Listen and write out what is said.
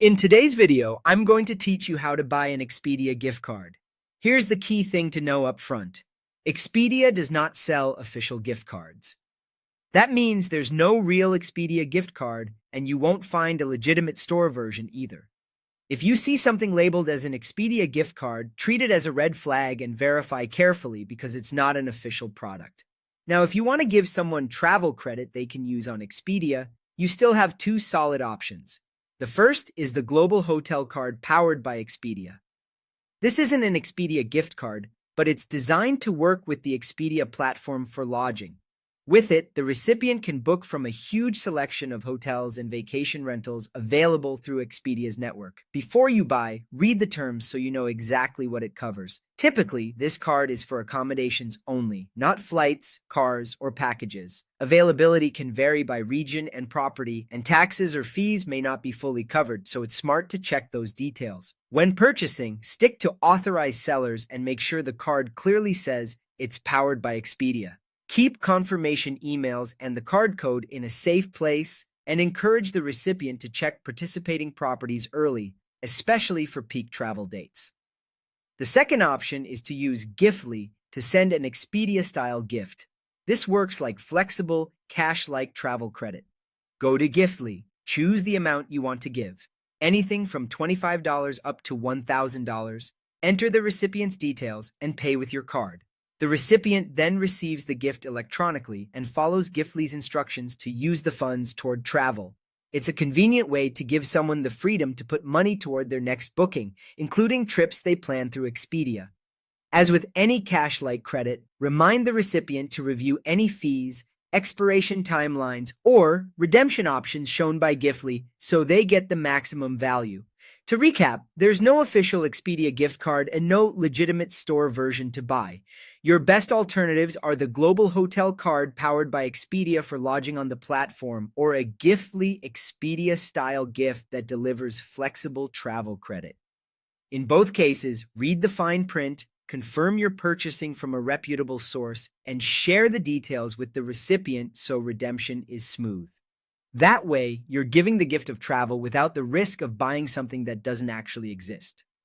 In today's video, I'm going to teach you how to buy an Expedia gift card. Here's the key thing to know up front. Expedia does not sell official gift cards. That means there's no real Expedia gift card, and you won't find a legitimate store version either. If you see something labeled as an Expedia gift card, treat it as a red flag and verify carefully because it's not an official product. Now, if you want to give someone travel credit they can use on Expedia, you still have two solid options. The first is the Global Hotel Card powered by Expedia. This isn't an Expedia gift card, but it's designed to work with the Expedia platform for lodging. With it, the recipient can book from a huge selection of hotels and vacation rentals available through Expedia's network. Before you buy, read the terms so you know exactly what it covers. Typically, this card is for accommodations only, not flights, cars, or packages. Availability can vary by region and property, and taxes or fees may not be fully covered, so it's smart to check those details. When purchasing, stick to authorized sellers and make sure the card clearly says it's powered by Expedia. Keep confirmation emails and the card code in a safe place and encourage the recipient to check participating properties early, especially for peak travel dates. The second option is to use Giftly to send an Expedia-style gift. This works like flexible, cash-like travel credit. Go to Giftly, choose the amount you want to give, anything from $25 up to $1,000, enter the recipient's details, and pay with your card. The recipient then receives the gift electronically and follows Giftly's instructions to use the funds toward travel. It's a convenient way to give someone the freedom to put money toward their next booking, including trips they plan through Expedia. As with any cash-like credit, remind the recipient to review any fees, expiration timelines, or redemption options shown by Giftly so they get the maximum value. To recap, there's no official Expedia gift card and no legitimate store version to buy. Your best alternatives are the Global Hotel Card powered by Expedia for lodging on the platform, or a Giftly Expedia-style gift that delivers flexible travel credit. In both cases, read the fine print, confirm you're purchasing from a reputable source, and share the details with the recipient so redemption is smooth. That way, you're giving the gift of travel without the risk of buying something that doesn't actually exist.